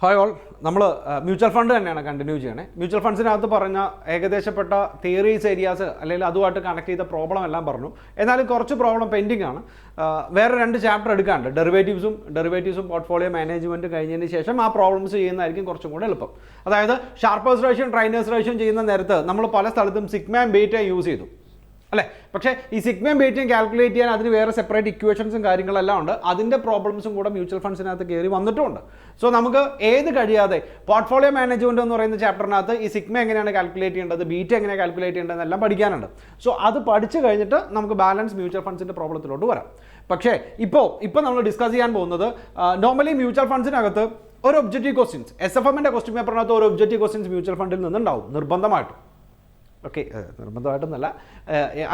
Hi all, നമ്മൾ mutual fund തന്നെയാണ് continue ചെയ്യണേ. മ്യൂച്വൽ ഫണ്ട്സിനകത്ത് പറഞ്ഞ ഏകദേശപ്പെട്ട തിയറീസ് ഏരിയാസ് അല്ലെങ്കിൽ അതുമായിട്ട് കണക്ട് ചെയ്ത പ്രോബ്ലം എല്ലാം പറഞ്ഞു. എന്നാലും കുറച്ച് പ്രോബ്ലം പെൻഡിങ് ആണ്. വേറെ 2 ചാപ്റ്റർ എടുക്കാനുണ്ട്. ഡെറിവേറ്റീവ്സും പോർട്ട്ഫോളിയോ മാനേജ്മെൻറ്റ് കഴിഞ്ഞതിന് ശേഷം ആ പ്രോബ്ലംസ് ചെയ്യുന്നതായിരിക്കും കുറച്ചും കൂടെ എളുപ്പം. അതായത് ഷാർപ്പേഴ്സ് റേഷ്യോ ട്രൈനേഴ്സ് റേഷ്യോ ചെയ്യുന്ന നേരത്ത് നമ്മൾ പല സ്ഥലത്തും സിഗ്മയും ബീറ്റയും യൂസ് ചെയ്തു അല്ലേ. പക്ഷേ ഈ സിഗ്മയും ബീറ്റയും കാൽക്കുലേറ്റ് ചെയ്യാൻ അതിന് വേറെ സെപ്പറേറ്റ് ഇക്വേഷൻസും കാര്യങ്ങളെല്ലാം ഉണ്ട്. അതിൻ്റെ പ്രോബ്ലംസും കൂടെ മ്യൂച്വൽ ഫണ്ട്സിനകത്ത് കയറി വന്നിട്ടുമുണ്ട്. സോ നമുക്ക് ഏത് കഴിയാതെ പോർട്ട്ഫോളിയോ മാനേജ്മെൻറ്റ് എന്ന് പറയുന്ന ചാപ്റ്ററിനകത്ത് ഈ സിഗ്മ എങ്ങനെയാണ് കാൽക്കുലേറ്റ് ചെയ്യേണ്ടത്, ബീറ്റ എങ്ങനെ കാൽക്കുലേറ്റ് ചെയ്യേണ്ടതെന്നെല്ലാം പഠിക്കാനുണ്ട്. സോ അത് പഠിച്ചു കഴിഞ്ഞിട്ട് നമുക്ക് ബാലൻസ് മ്യൂച്വൽ ഫണ്ട്സിൻ്റെ പ്രോബ്ലത്തിലോട്ട് വരാം. പക്ഷേ ഇപ്പോൾ നമ്മൾ ഡിസ്കസ് ചെയ്യാൻ പോകുന്നത് നോർമലി മ്യൂച്വൽ ഫണ്ട്സിനകത്ത് ഒരു ഒബ്ജക്റ്റീവ് ക്വസ്റ്റ്യൻസ് SFMൻ്റെ ക്വസ്റ്റ്യൻ പേപ്പറിനകത്ത് ഒരു ഒബ്ജക്റ്റീവ് ക്വസ്റ്റ്യൻസ് മ്യൂച്വൽ ഫണ്ടിൽ നിന്നുണ്ടാവും നിർബന്ധമായിട്ടും. ഓക്കെ, നിർബന്ധമായിട്ടൊന്നല്ല,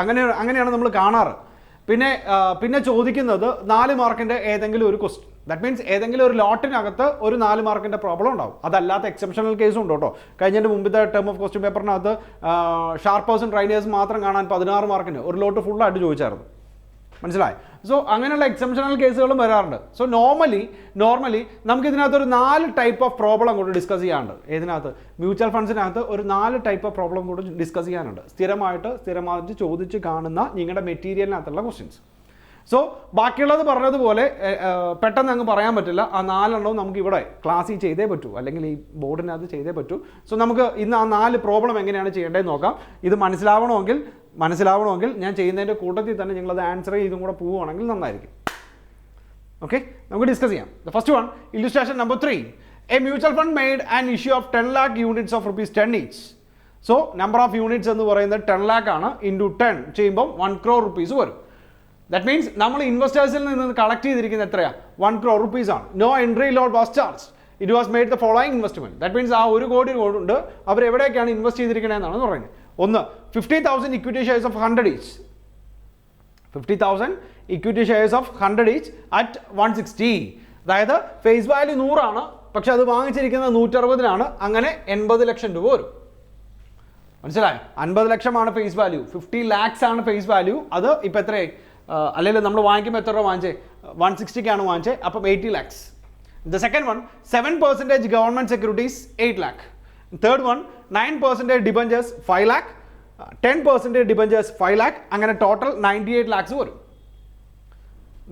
അങ്ങനെയാണ് നമ്മൾ കാണാറ്. പിന്നെ ചോദിക്കുന്നത് 4 മാർക്കിൻ്റെ ഏതെങ്കിലും ഒരു ക്വസ്റ്റ്യൻ. ദാറ്റ് മീൻസ് ഏതെങ്കിലും ഒരു ലോട്ടിനകത്ത് ഒരു 4 മാർക്കിൻ്റെ പ്രോബ്ലം ഉണ്ടാവും. അതല്ലാത്ത എക്സെപ്ഷണൽ കേസും ഉണ്ട് കേട്ടോ. കഴിഞ്ഞതിൻ്റെ മുമ്പത്തെ ടേം ഓഫ് ക്വസ്റ്റ്യൻ പേപ്പറിനകത്ത് ഷാർപ്പേഴ്സും ട്രൈനേഴ്സും മാത്രം കാണാൻ 16 മാർക്കിന് ഒരു ലോട്ട് ഫുള്ളായിട്ട് ചോദിച്ചായിരുന്നു. മനസ്സിലായി? സോ അങ്ങനെയുള്ള എക്സെപ്ഷണൽ കേസുകളും വരാറുണ്ട്. സോ നോർമലി നമുക്കിതിനകത്ത് ഒരു 4 ടൈപ്പ് ഓഫ് പ്രോബ്ലം കൂടി ഡിസ്കസ് ചെയ്യാനുണ്ട്. ഏതിനകത്ത്? മ്യൂച്വൽ ഫണ്ട്സിനകത്ത് ഒരു 4 ടൈപ്പ് ഓഫ് പ്രോബ്ലം കൂടി ഡിസ്കസ് ചെയ്യാനുണ്ട്. സ്ഥിരമായിട്ട് ചോദിച്ച് കാണുന്ന നിങ്ങളുടെ മെറ്റീരിയലിനകത്തുള്ള ക്വസ്റ്റ്യൻസ്. സോ ബാക്കിയുള്ളത് പറഞ്ഞതുപോലെ പെട്ടെന്ന് അങ്ങ് പറയാൻ പറ്റില്ല. ആ 4 എണ്ണവും നമുക്ക് ഇവിടെ ക്ലാസ്സിൽ ചെയ്തേ പറ്റൂ, അല്ലെങ്കിൽ ഈ ബോർഡിനകത്ത് ചെയ്തേ പറ്റൂ. സോ നമുക്ക് ഇന്ന് ആ 4 പ്രോബ്ലം എങ്ങനെയാണ് ചെയ്യേണ്ടതെന്ന് നോക്കാം. ഇത് മനസ്സിലാവണമെങ്കിൽ ഞാൻ ചെയ്യുന്നതിൻ്റെ കൂട്ടത്തിൽ തന്നെ നിങ്ങളത് ആൻസർ ചെയ്തും കൂടെ പോവുകയാണെങ്കിൽ നന്നായിരിക്കും. ഓക്കെ, നമുക്ക് ഡിസ്കസ് ചെയ്യാം. The first one, illustration number 3. A mutual fund made an issue of 10 lakh units of ₹10 each. So number of units എന്ന് പറയുന്നത് 10 lakh ആണ്. ഇൻറ്റു 10 ചെയ്യുമ്പോൾ 1 crore rupees വരും. ദാറ്റ് മീൻസ് നമ്മൾ ഇൻവെസ്റ്റേഴ്സിൽ നിന്ന് കളക്ട് ചെയ്തിരിക്കുന്നത് എത്രയാണ്? 1 crore rupees ആണ്. No entry load was charge. It was made the following investment. That means ആ 1 കോടി കൊണ്ട് അവർ എവിടെയൊക്കെയാണ് ഇൻവെസ്റ്റ് ചെയ്തിരിക്കണമെന്നാണ് പറയുന്നത്. ഒന്ന്, 50,000 equity shares of 100 each. 50,000 equity shares of 100 each at 160. അതായത് ഫേസ് വാല്യൂ 100 ആണ്, പക്ഷെ അത് വാങ്ങിച്ചിരിക്കുന്നത് 160-നാണ്. അങ്ങനെ 80 ലക്ഷം രൂപ വരും. മനസ്സിലായോ? 50 ലക്ഷമാണ് ഫേസ് വാല്യൂ, 50 lakhs ആണ് ഫേസ് വാല്യൂ. അത് ഇപ്പം എത്രയായി? അല്ലെങ്കിൽ നമ്മൾ വാങ്ങിക്കുമ്പോൾ എത്ര രൂപ വാങ്ങിച്ചേ? 160-ക്കാണ് വാങ്ങിച്ചത്. അപ്പം 80 lakhs. The second one, 7% government securities 8 lakh. Third one, 9% debentures 5 lakh. 10% debentures 5 lakh. അങ്ങനെ ടോട്ടൽ 98 lakhs വരും.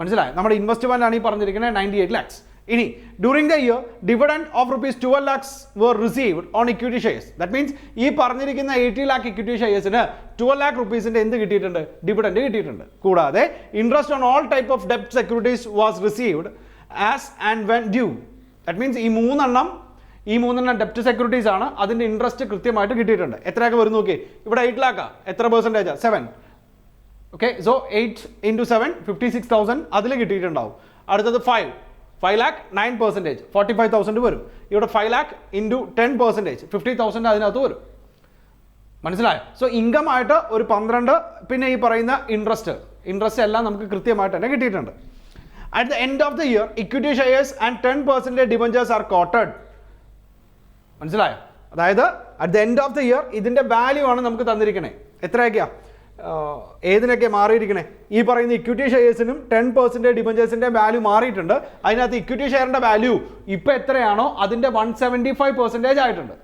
മനസ്സിലായോ? നമ്മുടെ ഇൻവെസ്റ്റ്മെന്റ് ആണ് ഈ പറഞ്ഞിരിക്കുന്നത് 98 lakhs. ഇനി during the year dividend of ₹12 lakhs were received on equity shares. That means ഈ പറഞ്ഞിരിക്കുന്ന 80 lakh ഇക്വിറ്റി ഷെയർസിന് 12 lakh rupees-ന്റെ എന്ത് കിട്ടിയിട്ടുണ്ട്? ഡിവിഡൻഡ് കിട്ടിയിട്ടുണ്ട്. കൂടാതെ interest on all type of ഡെപ്റ്റ് securities was received as and when due. That means ഈ മൂന്നെണ്ണം ഡെപ്റ്റ് സെക്യൂരിറ്റീസ് ആണ്. അതിൻ്റെ ഇൻട്രസ്റ്റ് കൃത്യമായിട്ട് കിട്ടിയിട്ടുണ്ട്. എത്രയൊക്കെ വരും നോക്കി. ഇവിടെ 8 lakh. എത്ര പെർസെൻറ്റേജ്? 7. ഓക്കെ, സോ 8 into 7 56,000 അതിൽ കിട്ടിയിട്ടുണ്ടാവും. അടുത്തത് 5 lakh 9%, 45,000 വരും. ഇവിടെ 5 lakh into 10%, 50,000 അതിനകത്ത് വരും. മനസ്സിലായോ? സോ ഇൻകം ആയിട്ട് ഒരു 12, പിന്നെ ഈ പറയുന്ന ഇൻട്രസ്റ്റ് എല്ലാം നമുക്ക് കൃത്യമായിട്ട് തന്നെ കിട്ടിയിട്ടുണ്ട്. At the end of the year, equity shares and 10% debentures are quoted. മനസ്സിലായോ? അതായത് at the end of the year ഇതിൻ്റെ വാല്യൂ ആണ് നമുക്ക് തന്നിരിക്കണേ. എത്രയൊക്കെയാ? ഏതിനൊക്കെ മാറിയിരിക്കണേ? ഈ പറയുന്ന ഇക്വിറ്റി ഷെയർസിനും 10% ഡിബഞ്ചേഴ്സിൻ്റെ വാല്യൂ മാറിയിട്ടുണ്ട്. അതിനകത്ത് ഇക്വിറ്റി ഷെയറിൻ്റെ വാല്യൂ ഇപ്പോൾ എത്രയാണോ അതിൻ്റെ 175% ആയിട്ടുണ്ട്.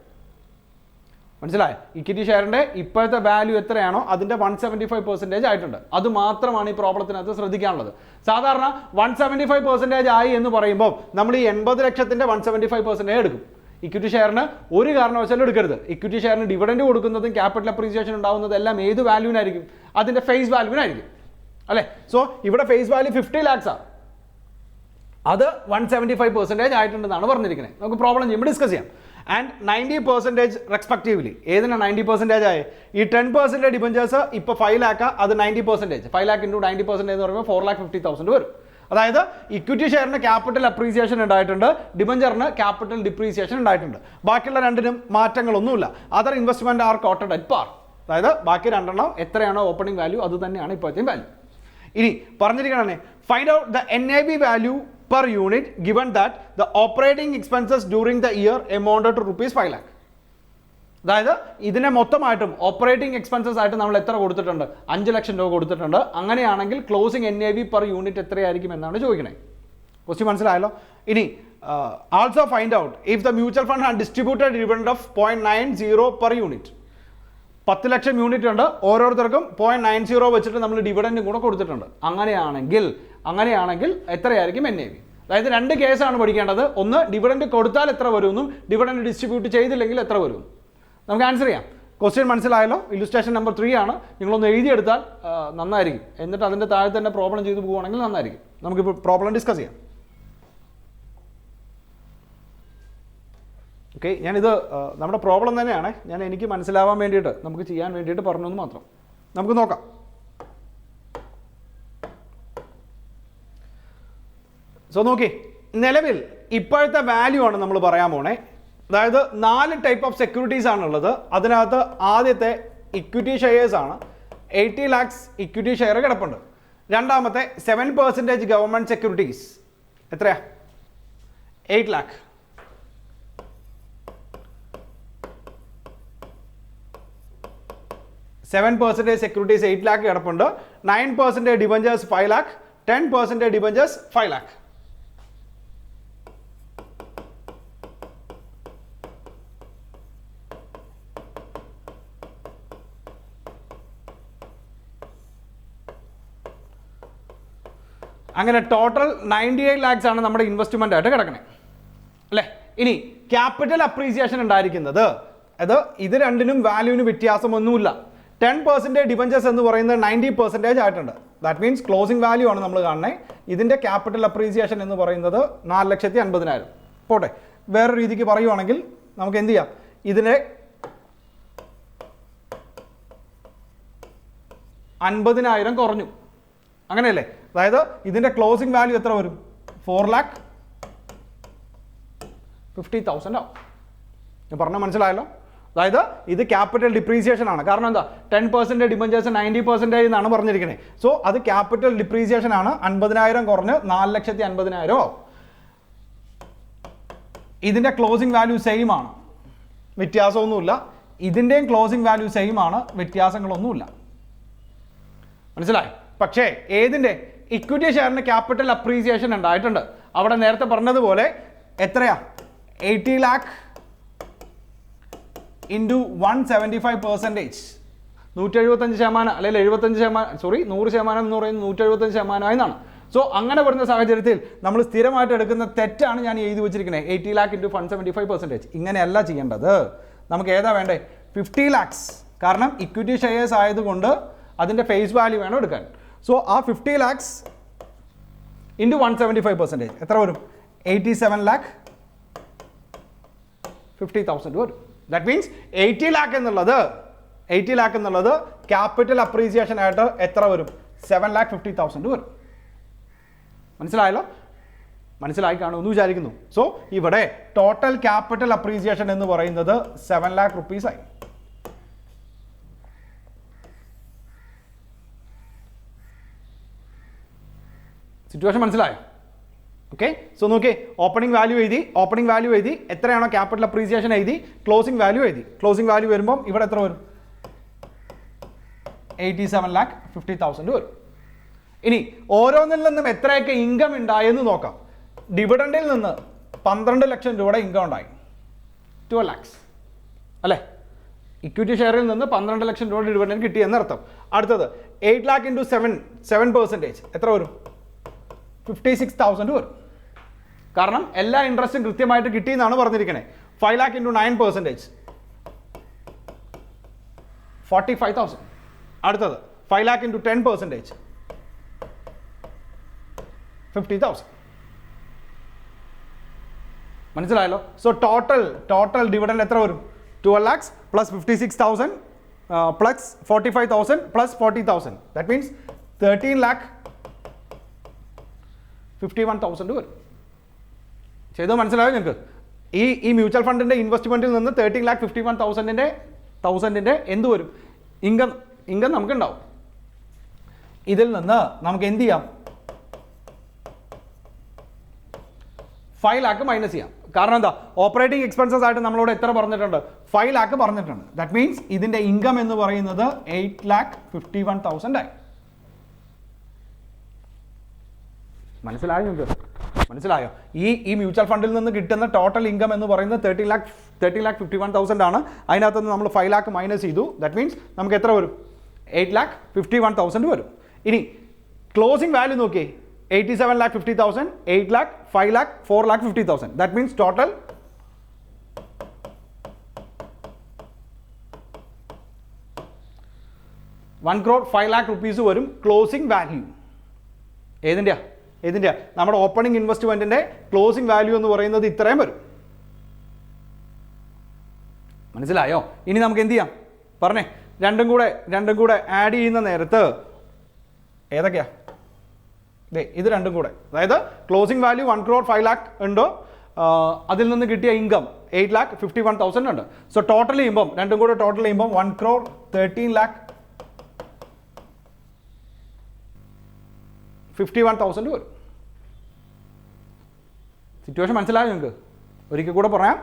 മനസ്സിലായോ? ഇക്വിറ്റി ഷെയറിൻ്റെ ഇപ്പോഴത്തെ വാല്യൂ എത്രയാണോ അതിൻ്റെ 175% ആയിട്ടുണ്ട്. അത് മാത്രമാണ് ഈ പ്രോബ്ലത്തിനകത്ത് ശ്രദ്ധിക്കാനുള്ളത്. സാധാരണ 175% ആയി എന്ന് പറയുമ്പോൾ നമ്മൾ ഈ 80 ലക്ഷത്തിൻ്റെ 175% എടുക്കും. ഇക്വിറ്റി ഷെയറിന് ഒരു കാരണവശാലും എടുക്കരുത്. ഇക്വിറ്റി ഷെയറിന് ഡിവിഡൻഡ് കൊടുക്കുന്നതും ക്യാപിറ്റൽ അപ്രീസിയേഷൻ ഉണ്ടാകുന്നതും എല്ലാം ഏത് വാല്യൂവിനായിരിക്കും? അതിൻ്റെ ഫേസ് വാല്യൂവിനായിരിക്കും അല്ലേ. സോ ഇവിടെ ഫേസ് വാല്യൂ 50 lakhs ആണ്. അത് 175% ആയിട്ടുണ്ടെന്നാണ് പറഞ്ഞിരിക്കുന്നത്. നമുക്ക് പ്രോബ്ലം ചെയ്യുമ്പോൾ ഡിസ്കസ് ചെയ്യാം. And 90% respectively. ഏതിനാണ് 90% ആയി? ഈ 10% ഡിബഞ്ചേഴ്സ് ഇപ്പോൾ 5 lakh, അത് 90%. 5 lakh into 90% എന്ന് പറയുമ്പോൾ 4,50,000 വരും. അതായത് ഇക്വിറ്റി ഷെയറിന് ക്യാപിറ്റൽ അപ്രീസിയേഷൻ ഉണ്ടായിട്ടുണ്ട്, ഡിബഞ്ചറിന് ക്യാപിറ്റൽ ഡിപ്രീസിയേഷൻ ഉണ്ടായിട്ടുണ്ട്. ബാക്കിയുള്ള രണ്ടിനും മാറ്റങ്ങളൊന്നുമില്ല. Other investment are quoted at par. അതായത് ബാക്കി 2 എണ്ണം എത്രയാണോ ഓപ്പണിംഗ് വാല്യൂ അത് തന്നെയാണ് ഇപ്പോഴത്തെയും വാല്യൂ. ഇനി പറഞ്ഞിരിക്കണേ, find out the NAV value per unit given that the operating expenses during the year amounted to ₹5 lakh. അതായത് ഇതിനെ മൊത്തമായിട്ടും ഓപ്പറേറ്റിംഗ് എക്സ്പെൻസസ് ആയിട്ട് നമ്മൾ എത്ര കൊടുത്തിട്ടുണ്ട്? 5 ലക്ഷം രൂപ കൊടുത്തിട്ടുണ്ട്. അങ്ങനെയാണെങ്കിൽ ക്ലോസിംഗ് NAV per യൂണിറ്റ് എത്രയായിരിക്കും എന്നാണ് ചോദിക്കണേ. ക്വസ്റ്റ്യൻ മനസ്സിലായല്ലോ? ഇനി also find out if the mutual fund had distributed dividend of 0.90 per unit. 10 lakh unit ഉണ്ട്, ഓരോരുത്തർക്കും 0.90 വെച്ചിട്ട് നമ്മൾ ഡിവിഡൻഡും കൂടെ കൊടുത്തിട്ടുണ്ട്. അങ്ങനെയാണെങ്കിൽ എത്രയായിരിക്കും NAV? അതായത് 2 കേസാണ് പഠിക്കേണ്ടത്. ഒന്ന്, ഡിവിഡൻഡ് കൊടുത്താൽ എത്ര വരുമെന്നും ഡിവിഡൻഡ് ഡിസ്ട്രിബ്യൂട്ട് ചെയ്തില്ലെങ്കിൽ എത്ര വരും. നമുക്ക് ആൻസർ ചെയ്യാം. ക്വസ്റ്റ്യൻ മനസ്സിലായല്ലോ? ഇല്ലുസ്ട്രേഷൻ നമ്പർ 3 ആണ്. നിങ്ങളൊന്ന് എഴുതിയെടുത്താൽ നന്നായിരിക്കും. എന്നിട്ട് അതിൻ്റെ താഴെ തന്നെ പ്രോബ്ലം ചെയ്ത് പോവുകയാണെങ്കിൽ നന്നായിരിക്കും. നമുക്കിപ്പോൾ പ്രോബ്ലം ഡിസ്കസ് ചെയ്യാം. ഓക്കെ, ഞാനിത് നമ്മുടെ പ്രോബ്ലം തന്നെയാണ്. ഞാൻ എനിക്ക് മനസ്സിലാവാൻ വേണ്ടിയിട്ട് നമുക്ക് ചെയ്യാൻ വേണ്ടിയിട്ട് പറഞ്ഞതെന്ന് മാത്രം. നമുക്ക് നോക്കാം. സോ നോക്കി, നിലവിൽ ഇപ്പോഴത്തെ വാല്യൂ ആണ് നമ്മൾ പറയാൻ പോണേ. അതായത് 4 ടൈപ്പ് ഓഫ് സെക്യൂരിറ്റീസ് ആണുള്ളത്. അതിനകത്ത് ആദ്യത്തെ ഇക്വിറ്റി ഷെയർസ് ആണ്. 80 lakhs ഇക്വിറ്റി ഷെയർ കിടപ്പുണ്ട്. രണ്ടാമത്തെ 7% ഗവൺമെൻറ് സെക്യൂരിറ്റീസ്. എത്രയാ? 8 lakh. %, സെക്യൂരിറ്റീസ് 8 lakh കിടപ്പുണ്ട്. 9% ഡിബഞ്ചേഴ്സ് 5 lakh. 10% debentures 5 lakh. അങ്ങനെ ടോട്ടൽ 98 lakhs ആണ് നമ്മുടെ ഇൻവെസ്റ്റ്മെൻ്റ് ആയിട്ട് കിടക്കണേ അല്ലേ. ഇനി ക്യാപിറ്റൽ അപ്രീസിയേഷൻ ഉണ്ടായിരിക്കുന്നത്, അത് ഇത് രണ്ടിനും വാല്യൂവിന് വ്യത്യാസമൊന്നുമില്ല. 10% ഡിബഞ്ചേഴ്സ് എന്ന് പറയുന്നത് 90% ആയിട്ടുണ്ട്. ദാറ്റ് മീൻസ് ക്ലോസിംഗ് വാല്യൂ ആണ് നമ്മൾ കാണുന്നത്. ഇതിൻ്റെ ക്യാപിറ്റൽ അപ്രീസിയേഷൻ എന്ന് പറയുന്നത് 4,50,000. പോട്ടെ, വേറെ രീതിക്ക് പറയുവാണെങ്കിൽ നമുക്ക് എന്ത് ചെയ്യാം, ഇതിനെ 50,000 കുറഞ്ഞു, അങ്ങനെയല്ലേ? അതായത് ഇതിൻ്റെ ക്ലോസിംഗ് വാല്യൂ എത്ര വരും? 4,50,000 ആവും. ഞാൻ പറഞ്ഞാൽ മനസ്സിലായല്ലോ? അതായത് ഇത് ക്യാപിറ്റൽ ഡിപ്രീസിയേഷൻ ആണ്. കാരണം എന്താ, 10% ഡിബഞ്ചേഴ്സ് 90% എന്നാണ് പറഞ്ഞിരിക്കുന്നത്. സോ അത് ക്യാപിറ്റൽ ഡിപ്രീസിയേഷൻ ആണ്. 50,000 കുറഞ്ഞ് 4,50,000 ആവും. ഇതിൻ്റെ ക്ലോസിംഗ് വാല്യൂ സെയിം ആണ്, വ്യത്യാസമൊന്നുമില്ല. ഇതിൻ്റെയും ക്ലോസിംഗ് വാല്യൂ സെയിം ആണ്, വ്യത്യാസങ്ങളൊന്നുമില്ല. മനസ്സിലായി? പക്ഷേ ഏതിൻ്റെ? ഇക്വിറ്റി ഷെയറിന് ക്യാപിറ്റൽ അപ്രീസിയേഷൻ ഉണ്ടായിട്ടുണ്ട്. അവിടെ നേരത്തെ പറഞ്ഞതുപോലെ എത്രയാ? 80 lakh ഇൻറ്റു 175%. 175% അല്ലെങ്കിൽ 75%, സോറി 100% എന്ന് പറയുന്നത് 175% എന്നാണ്. സോ അങ്ങനെ വരുന്ന സാഹചര്യത്തിൽ നമ്മൾ സ്ഥിരമായിട്ട് എടുക്കുന്ന തെറ്റാണ് ഞാൻ എഴുതി വെച്ചിരിക്കുന്നത്. 80 lakh ഇൻറ്റു 175%. ഇങ്ങനെയല്ല ചെയ്യേണ്ടത്. നമുക്ക് ഏതാ വേണ്ടേ? 50 lakhs. കാരണം ഇക്വിറ്റി ഷെയർസ് ആയതുകൊണ്ട് അതിൻ്റെ ഫേസ് വാല്യൂ വേണം എടുക്കാൻ. സോ ആ 50 lakhs ഇൻറ്റു 175% എത്ര വരും? 87,50,000 വരും. ദാറ്റ് മീൻസ് 80 lakh എന്നുള്ളത് ക്യാപിറ്റൽ അപ്രീസിയേഷൻ ആയിട്ട് എത്ര വരും? 7,50,000 വരും. മനസ്സിലായല്ലോ? മനസ്സിലായി കാണുമെന്ന് വിചാരിക്കുന്നു. സോ ഇവിടെ ടോട്ടൽ ക്യാപിറ്റൽ അപ്രീസിയേഷൻ എന്ന് പറയുന്നത് 7 lakh rupees ആയി. സിറ്റുവേഷൻ മനസ്സിലായോ? ഓക്കെ, സോ നോക്കിയേ, ഓപ്പണിംഗ് വാല്യൂ എഴുതി, എത്രയാണോ ക്യാപിറ്റൽ അപ്രീസിയേഷൻ എഴുതി, ക്ലോസിംഗ് വാല്യൂ എഴുതി. ക്ലോസിംഗ് വാല്യൂ വരുമ്പം ഇവിടെ എത്ര വരും? 87,50,000 വരും. ഇനി ഓരോന്നിൽ നിന്നും എത്രയൊക്കെ ഇൻകം ഉണ്ടായെന്ന് നോക്കാം. ഡിവിഡൻഡിൽ നിന്ന് 12 ലക്ഷം രൂപയുടെ ഇൻകം ഉണ്ടായി, 12 lakhs അല്ലേ? ഇക്വിറ്റി ഷെയറിൽ നിന്ന് 12 ലക്ഷം രൂപയുടെ ഡിവിഡൻഡ് കിട്ടി എന്നർത്ഥം. അടുത്തത് 8 lakh ഇൻറ്റു 7% എത്ര വരും? 56,000 വരും. കാരണം എല്ലാ ഇൻട്രസ്റ്റും കൃത്യമായിട്ട് കിട്ടിയെന്നാണ് പറഞ്ഞിരിക്കുന്നത്. 5 lakh ഇൻറ്റു 9% 45,000. അടുത്തത് 5 lakh ഇൻറ്റു 10% 50,000. മനസ്സിലായല്ലോ? സോ ടോട്ടൽ ഡിവിഡൻഡ് എത്ര വരും? 12 lakhs plus 56,000 plus 45,000 plus 40,000. That means 13,51,000 വരും. ചെയ്തത് മനസ്സിലായോ നിങ്ങൾക്ക്? ഈ മ്യൂച്വൽ ഫണ്ടിൻ്റെ ഇൻവെസ്റ്റ്മെൻറ്റിൽ നിന്ന് 13,51,000 എന്ത് വരും? ഇൻകം നമുക്കുണ്ടാവും. ഇതിൽ നിന്ന് നമുക്ക് എന്ത് ചെയ്യാം? 5 lakh മൈനസ് ചെയ്യാം. കാരണം എന്താ, ഓപ്പറേറ്റിംഗ് എക്സ്പെൻസസ് ആയിട്ട് നമ്മളോട് എത്ര പറഞ്ഞിട്ടുണ്ട്? 5 lakh പറഞ്ഞിട്ടുണ്ട്. ദാറ്റ് മീൻസ് ഇതിൻ്റെ ഇൻകം എന്ന് പറയുന്നത് 8,51,000 ആയി. മനസ്സിലായോ നിങ്ങൾക്ക്? മനസ്സിലായോ? ഈ മ്യൂച്വൽ ഫണ്ടിൽ നിന്ന് കിട്ടുന്ന ടോട്ടൽ ഇൻകം എന്ന് പറയുന്നത് 30,51,000 ആണ്. അതിനകത്ത് നിന്ന് നമ്മൾ 5 lakh മൈനസ് ചെയ്തു. ദാറ്റ് മീൻസ് നമുക്ക് എത്ര വരും? 8,51,000 വരും. ഇനി ക്ലോസിംഗ് വാല്യൂ നോക്കിയേ, 87,50,000, 8 lakh, 5 lakh, 4,50,000. That means total 1 crore 5 lakh rupees വരും ക്ലോസിംഗ് വാല്യൂ. ഏതിൻ്റെയാ? നമ്മുടെ ഓപ്പണിംഗ് ഇൻവെസ്റ്റ്മെൻറ്റിൻ്റെ ക്ലോസിംഗ് വാല്യൂ എന്ന് പറയുന്നത് ഇത്രയും വരും. മനസ്സിലായോ? ഇനി നമുക്ക് എന്ത് ചെയ്യാം പറഞ്ഞേ? രണ്ടും കൂടെ ആഡ് ചെയ്യുന്ന നേരത്ത് ഏതൊക്കെയാ? ഇത് രണ്ടും കൂടെ, അതായത് ക്ലോസിംഗ് വാല്യൂ 1 crore 5 lakh ഉണ്ട്, അതിൽ നിന്ന് കിട്ടിയ ഇൻകം 8,51,000 ഉണ്ട്. സോ ടോട്ടൽ ചെയ്യുമ്പം രണ്ടും കൂടെ ടോട്ടൽ ചെയ്യുമ്പം 1 crore 13,51,000 വരും. സിറ്റുവേഷൻ മനസ്സിലായോ നിങ്ങൾക്ക്? ഒരിക്കൽ കൂടെ പറയാം.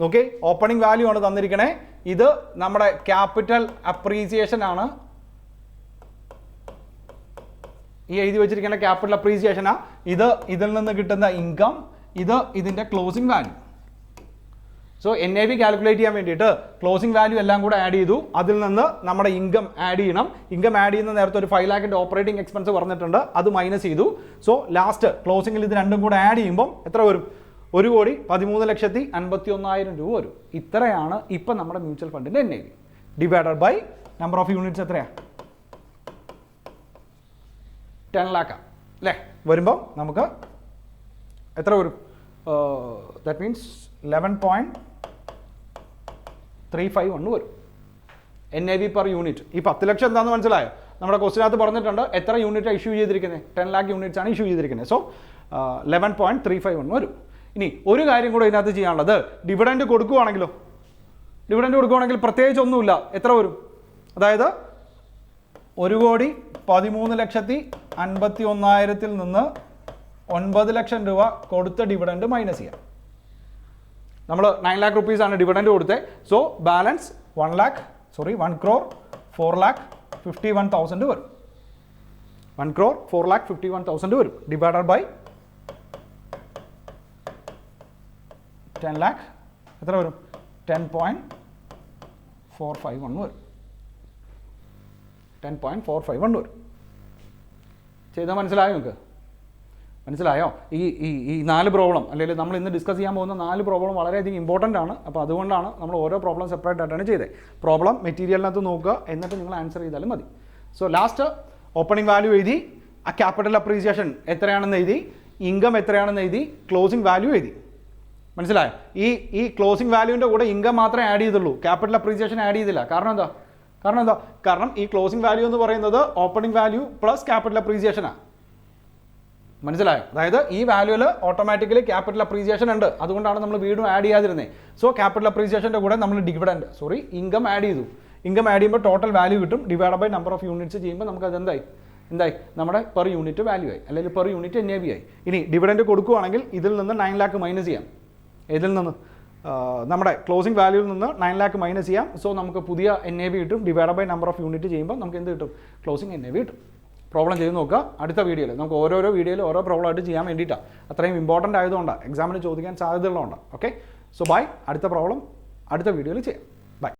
നോക്കി, ഓപ്പണിംഗ് വാല്യൂ ആണ് തന്നിരിക്കണേ. ഇത് നമ്മുടെ ക്യാപിറ്റൽ അപ്രീസിയേഷൻ ആണ്. ഈ എഴുതി വെച്ചിരിക്കുന്ന ക്യാപിറ്റൽ അപ്രീസിയേഷനാ. ഇതിൽ നിന്ന് കിട്ടുന്ന ഇൻകം, ഇതിൻ്റെ closing value. So NAV calculate ചെയ്യാൻ വേണ്ടിയിട്ട് ക്ലോസിംഗ് വാല്യൂ എല്ലാം കൂടെ ആഡ് ചെയ്തു. അതിൽ നിന്ന് നമ്മുടെ ഇൻകം ആഡ് ചെയ്യണം. ഇൻകം ആഡ് ചെയ്യുന്ന നേരത്തെ ഒരു 5 lakhന്റെ ഓപ്പറേറ്റിംഗ് എക്സ്പെൻസ് പറഞ്ഞിട്ടുണ്ട്, അത് മൈനസ് ചെയ്തു. സോ ലാസ്റ്റ് ക്ലോസിംഗിൽ ഇത് രണ്ടും കൂടെ ആഡ് ചെയ്യുമ്പോൾ എത്ര വരും? 1,13,51,000 രൂപ വരും. ഇത്രയാണ് ഇപ്പം നമ്മുടെ മ്യൂച്വൽ ഫണ്ടിൻ്റെ NAV divided by number of units. എത്രയാണ്? 10 lakh അല്ലേ? വരുമ്പം നമുക്ക് എത്ര വരും? ദാറ്റ് മീൻസ് 11.351 വരും NAV പെർ യൂണിറ്റ്. ഈ 10 ലക്ഷം എന്താണെന്ന് മനസ്സിലായോ? നമ്മുടെ ക്വസ്റ്റിനകത്ത് പറഞ്ഞിട്ടുണ്ട് എത്ര യൂണിറ്റാണ് ഇഷ്യൂ ചെയ്തിരിക്കുന്നത്. 10 lakh യൂണിറ്റ്സ് ആണ് ഇഷ്യൂ ചെയ്തിരിക്കുന്നത്. സോ 11.351 വരും. ഇനി ഒരു കാര്യം കൂടെ ഇതിനകത്ത് ചെയ്യാനുള്ളത്, ഡിവിഡൻഡ് കൊടുക്കുകയാണെങ്കിൽ പ്രത്യേകിച്ച് ഒന്നുമില്ല. എത്ര വരും? അതായത് 1,13,51,000 നിന്ന് 9 ലക്ഷം രൂപ കൊടുത്ത ഡിവിഡൻഡ് മൈനസ് ചെയ്യാം. നമ്മൾ 9 lakh rupees ആണ് ഡിവിഡൻഡ് കൊടുത്തത്. സോ ബാലൻസ് 1 crore 4,51,000 വരും. 1 crore 4,51,000 വരും ഡിവൈഡഡ് ബൈ 10 lakh. എത്ര വരും? 10.451 വരും. 10.451 വരും. ചെയ്താൽ മനസ്സിലായോ നിങ്ങൾക്ക്? മനസ്സിലായോ? ഈ 4 പ്രോബ്ലം, അല്ലെങ്കിൽ നമ്മൾ ഇന്ന് ഡിസ്കസ് ചെയ്യാൻ പോകുന്ന 4 പ്രോബ്ലം വളരെയധികം ഇമ്പോർട്ടൻ്റ് ആണ്. അപ്പോൾ അതുകൊണ്ടാണ് നമ്മൾ ഓരോ പ്രോബ്ലം സെപ്പറേറ്റ് ആയിട്ടാണ് ചെയ്തത്. പ്രോബ്ലം മെറ്റീരിയലിനകത്ത് നോക്കുക, എന്നിട്ട് നിങ്ങൾ ആൻസർ ചെയ്താലും മതി. സോ ലാസ്റ്റ് ഓപ്പണിംഗ് വാല്യൂ എഴുതി, ആ ക്യാപിറ്റൽ അപ്രീസിയേഷൻ എത്രയാണെന്ന് എഴുതി, ഇൻകം എത്രയാണെന്ന് എഴുതി, ക്ലോസിംഗ് വാല്യൂ എഴുതി. മനസ്സിലായോ? ഈ ക്ലോസിംഗ് വാല്യൂവിൻ്റെ കൂടെ ഇൻകം മാത്രമേ ആഡ് ചെയ്തുള്ളൂ, ക്യാപിറ്റൽ അപ്രീസിയേഷൻ ആഡ് ചെയ്തില്ല. കാരണം ഈ ക്ലോസിംഗ് വാല്യൂ എന്ന് പറയുന്നത് ഓപ്പണിംഗ് വാല്യൂ പ്ലസ് ക്യാപിറ്റൽ അപ്രീസിയേഷനാണ്. മനസ്സിലായോ? അതായത് ഈ വാല്യൂവിൽ ഓട്ടോമാറ്റിക്കലി ക്യാപിറ്റൽ അപ്രീസിയേഷൻ ഉണ്ട്, അതുകൊണ്ടാണ് നമ്മൾ വീണ്ടും ആഡ് ചെയ്യാതിരുന്നത്. സോ ക്യാപിറ്റൽ അപ്രീസിയേഷൻ്റെ കൂടെ നമ്മൾ ഇൻകം ആഡ് ചെയ്തു. ഇൻകം ആഡ് ചെയ്യുമ്പോൾ ടോട്ടൽ വാല്യൂ കിട്ടും. Divide by number of units ചെയ്യുമ്പോൾ നമുക്ക് അത് എന്തായി നമ്മുടെ പെർ യൂണിറ്റ് വാല്യൂ ആയി, അല്ലെങ്കിൽ പെർ യൂണിറ്റ് NAV ആയി. ഇനി ഡിവിഡൻഡ് കൊടുക്കുകയാണെങ്കിൽ ഇതിൽ നിന്ന് 9 lakh മൈനസ് ചെയ്യാം. ഇതിൽ നിന്ന് നമ്മുടെ ക്ലോസിംഗ് വാല്യൂവിൽ നിന്ന് 9 lakh മൈനസ് ചെയ്യാം. സോ നമുക്ക് പുതിയ NAV കിട്ടും. Divide by number of unit ചെയ്യുമ്പോൾ നമുക്ക് എന്ത് കിട്ടും? ക്ലോസിംഗ് NAV കിട്ടും. പ്രോബ്ലം ചെയ്ത് നോക്കുക. അടുത്ത വീഡിയോയിൽ നമുക്ക് ഓരോ വീഡിയോയിൽ ഓരോ പ്രോബ്ലം ആയിട്ട് ചെയ്യാൻ വേണ്ടിയിട്ടാണ്. അത്രയും ഇമ്പോർട്ടൻ്റ് ആയതുകൊണ്ടാണ്, എക്സാമിന് ചോദിക്കാൻ സാധ്യതയുള്ളതുകൊണ്ടാണ്. Okay, so bye. അടുത്ത പ്രോബ്ലം അടുത്ത വീഡിയോയിൽ ചെയ്യാം.